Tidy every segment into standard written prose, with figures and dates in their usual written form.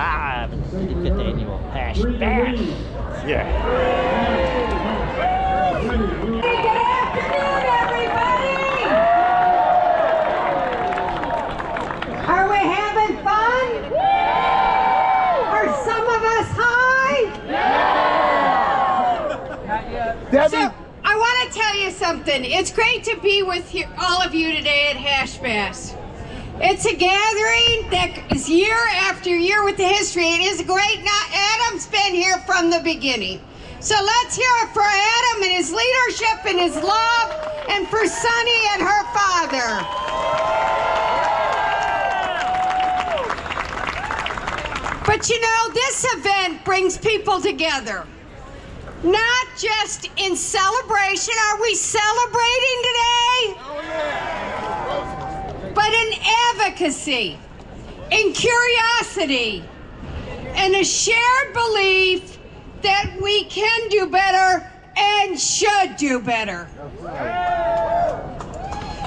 live at the 55th annual Hash Bash. Yeah. Good afternoon, everybody! Are we having fun? Are some of us high? Debbie. So, I want to tell you something. It's great to be with all of you today at Hash Bash. It's a gathering that is year after year with the history. It is great. Now, Adam's been here from the beginning. So let's hear it for Adam and his leadership and his love, and for Sunny and her father. But you know, this event brings people together. Not just in celebration. Are we celebrating today? But in advocacy, in curiosity, and a shared belief that we can do better and should do better.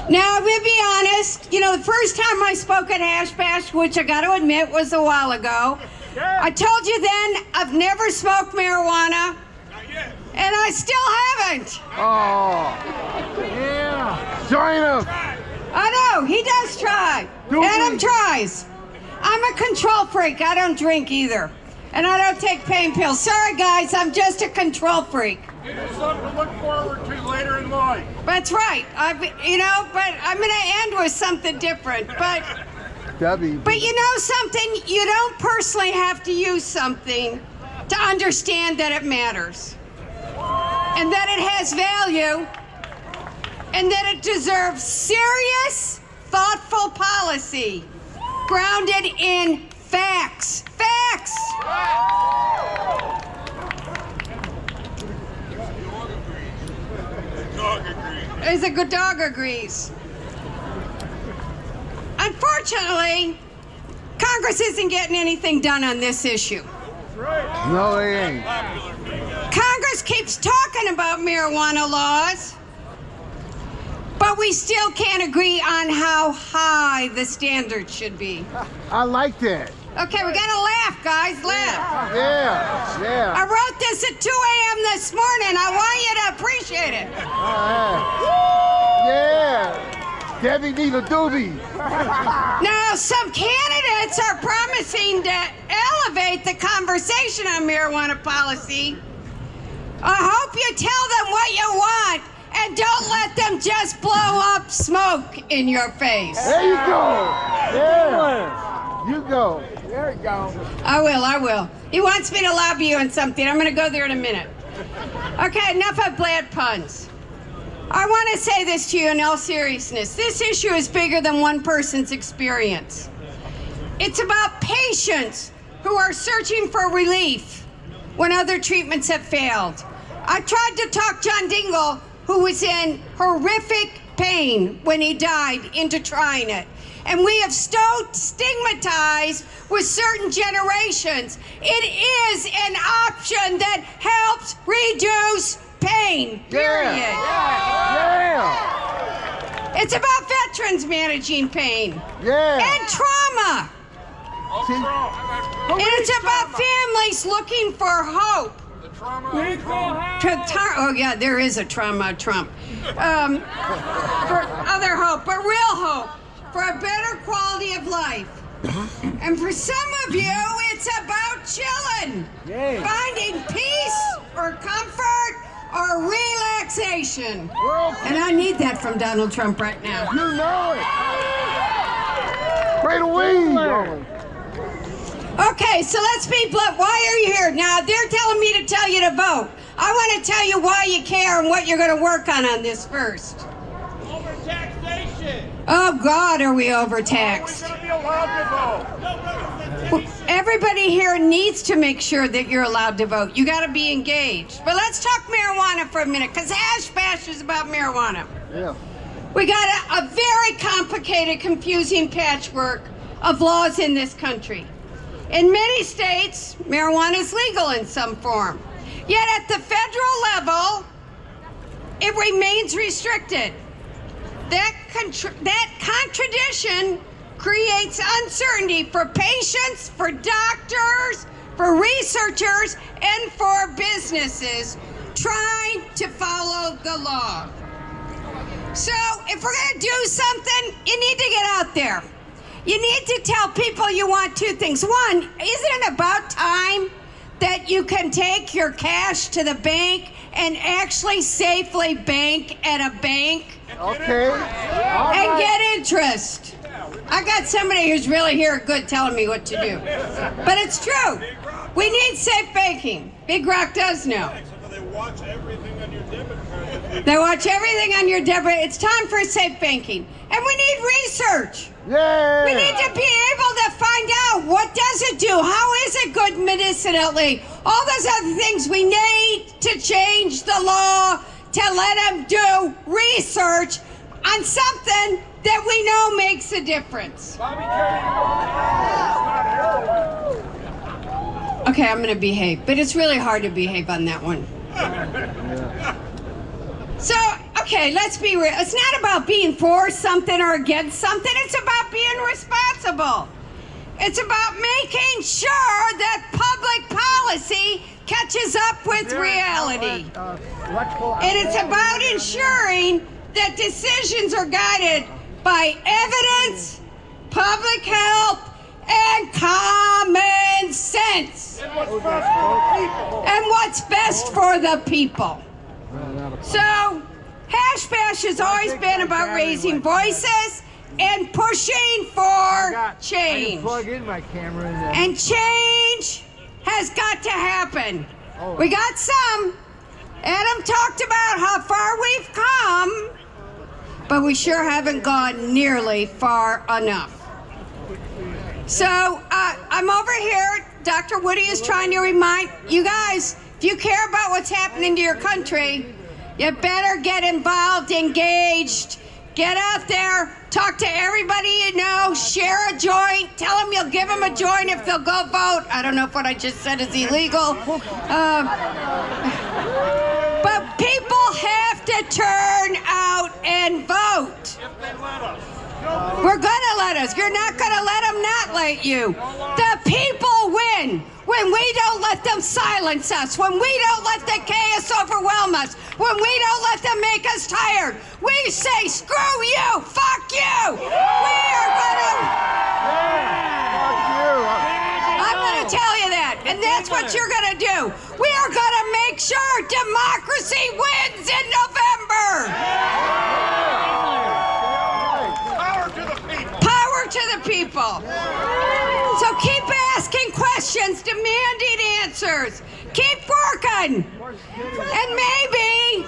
Now, I'm going to be honest, you know, the first time I spoke at Hash Bash, which I got to admit was a while ago, I told you then I've never smoked marijuana, and I still haven't. Oh, yeah. Join us. I know, he does try. Adam tries. I'm a control freak. I don't drink either. And I don't take pain pills. Sorry, guys, I'm just a control freak. It's something to look forward to later in life. That's right. But I'm going to end with something different. But Debbie. But you know something? You don't personally have to use something to understand that it matters. And that it has value. And that it deserves serious, thoughtful policy grounded in facts. Facts! As a good dog agrees. Unfortunately, Congress isn't getting anything done on this issue. No, they ain't. Congress keeps talking about marijuana laws, but we still can't agree on how high the standards should be. I like that. Okay, we gotta laugh, guys, laugh. Yeah. I wrote this at 2 a.m. this morning. I want you to appreciate it. Yeah. Debbie need a doobie. Now, some candidates are promising to elevate the conversation on marijuana policy. I hope you tell them what you want and don't let them just blow up smoke in your face. There you go. Yeah. You go. There you go. I will. He wants me to lobby you on something. I'm going to go there in a minute. Okay, enough of bad puns. I want to say this to you in all seriousness. This issue is bigger than one person's experience. It's about patients who are searching for relief when other treatments have failed. I tried to talk John Dingle, who was in horrific pain when he died, into trying it. And we have stigmatized with certain generations. It is an option that helps reduce pain, period. Yeah. It's about veterans managing pain. Yeah. And trauma. See? And it's about families looking for hope. Oh yeah, there is a trauma Trump. For other hope, but real hope. For a better quality of life. And for some of you, it's about chilling. Yay. Finding peace or comfort or relaxation. And I need that from Donald Trump right now. You know it. Right away. Okay, so let's be blunt. Why are you here? Now, they're telling me to tell you to vote. I want to tell you why you care and what you're going to work on this first. Overtaxation. Oh, God, are we overtaxed? Are we going to be allowed to vote? Everybody here needs to make sure that you're allowed to vote. You got to be engaged. But let's talk marijuana for a minute, because Hash Bash is about marijuana. Yeah. We got a very complicated, confusing patchwork of laws in this country. In many states, marijuana is legal in some form. Yet at the federal level, it remains restricted. That contradiction creates uncertainty for patients, for doctors, for researchers, and for businesses trying to follow the law. So if we're going to do something, you need to get out there. You need to tell people you want two things. One, isn't it about time that you can take your cash to the bank and actually safely bank at a bank? Okay. All And right. get interest. I got somebody who's really here good telling me what to do. But it's true. We need safe banking. Big Rock does know. They watch everything on your debit card. They watch everything on your debit. It's time for safe banking. And we need research. Yeah. We need to be able to find out what does it do? How is it good medicinally? All those other things. We need to change the law to let them do research on something that we know makes a difference. Okay, I'm going to behave, but it's really hard to behave on that one. So, okay, let's be real. It's not about being for something or against something. It's about being responsible. It's about making sure that public policy catches up with reality. And it's about ensuring that decisions are guided by evidence, public health, and common sense. And what's best for the people. So, Hash Bash has always been about raising voices and pushing for change. Plug in my camera in there. And change has got to happen. We got some. Adam talked about how far we've come, but we sure haven't gone nearly far enough. So I'm over here. Dr. Woody is trying to remind you guys, if you care about what's happening to your country, you better get involved, engaged, get out there, talk to everybody you know, share a joint, tell them you'll give them a joint if they'll go vote. I don't know if what I just said is illegal. But people have to turn out and vote. We're gonna let us. You're not gonna let them not let you. The people win when we don't let them silence us, when we don't let the chaos overwhelm us, when we don't let them make us tired. We say, screw you, fuck you. We are gonna... I'm gonna tell you that, and that's what you're gonna do. We are gonna make sure democracy wins in November. To the people. So keep asking questions, demanding answers. Keep working. And maybe,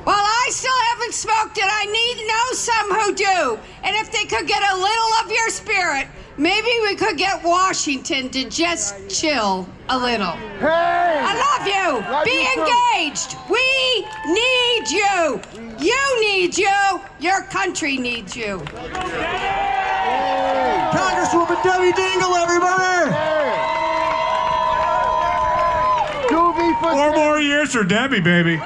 while I still haven't smoked it, I need to know some who do. And if they could get a little of your spirit, maybe we could get Washington to just chill a little. Hey! I love you. Love Be you too. engaged. We need you. You need you. Your country needs you. Congresswoman Debbie Dingle, everybody! Doobie for 4 more years for Debbie, baby.